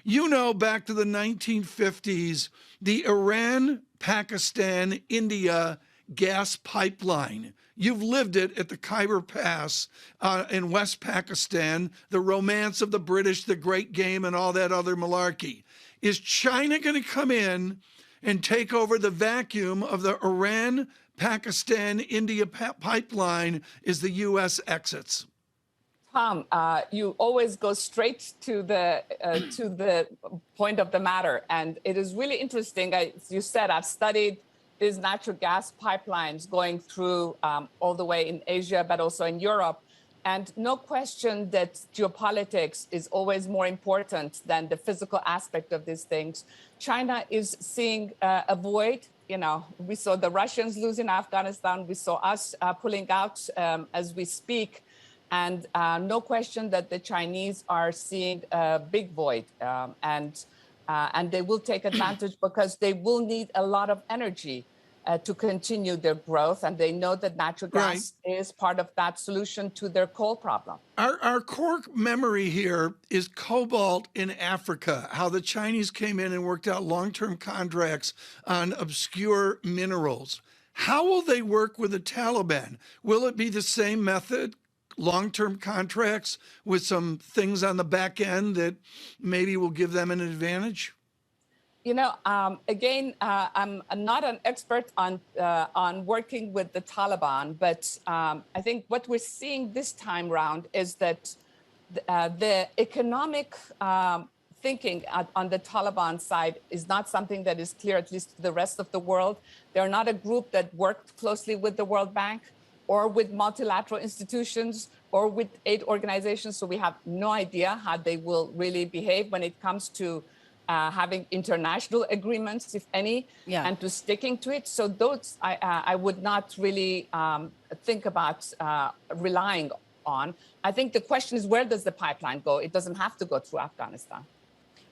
You know, back to the 1950s, the Iran, Pakistan, India gas pipeline. You've lived it at the Khyber Pass in West Pakistan, the romance of the British, the Great Game, and all that other malarkey. Is China going to come in and take over the vacuum of the Iran, Pakistan, India pipeline as the U.S. exits? Tom, you always go straight to the point of the matter, and it is really interesting. As you said, I've studied these natural gas pipelines going through all the way in Asia, but also in Europe. And no question that geopolitics is always more important than the physical aspect of these things. China is seeing a void. You know, we saw the Russians losing Afghanistan. We saw us pulling out as we speak. And no question that the Chinese are seeing a big void. And they will take advantage because they will need a lot of energy to continue their growth. And they know that natural gas is part of that solution to their coal problem. Our core memory here is cobalt in Africa, how the Chinese came in and worked out long-term contracts on obscure minerals. How will they work with the Taliban? Will it be the same method? Long-term contracts with some things on the back end that maybe will give them an advantage? You know, again, I'm not an expert on working with the Taliban, but I think what we're seeing this time around is that the economic thinking on the Taliban side is not something that is clear, at least to the rest of the world. They're not a group that worked closely with the World Bank or with multilateral institutions or with aid organizations. So we have no idea how they will really behave when it comes to having international agreements, if any, and to sticking to it. So those I would not really think about relying on. I think the question is, where does the pipeline go? It doesn't have to go through Afghanistan.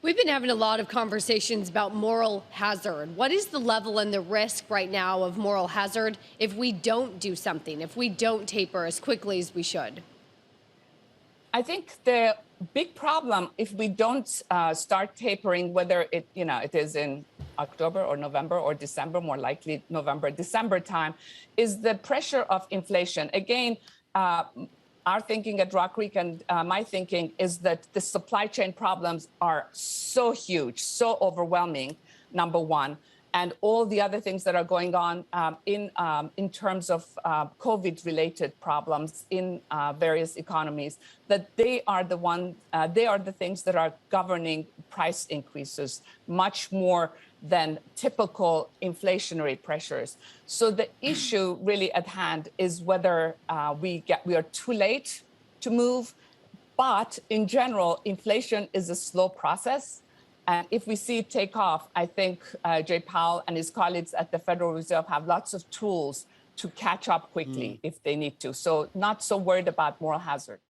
We've been having a lot of conversations about moral hazard. What is the level and the risk right now of moral hazard if we don't do something, if we don't taper as quickly as we should? I think the big problem, if we don't start tapering, whether it is in October or November or December, more likely November, December time, is the pressure of inflation. Again, our thinking at Rock Creek and my thinking is that the supply chain problems are so huge, so overwhelming, number one, and all the other things that are going on in terms of COVID-related problems in various economies, that they are the things that are governing price increases much more than typical inflationary pressures. So the issue really at hand is whether we are too late to move, but in general, inflation is a slow process. And if we see it take off, I think Jay Powell and his colleagues at the Federal Reserve have lots of tools to catch up quickly if they need to. So not so worried about moral hazard.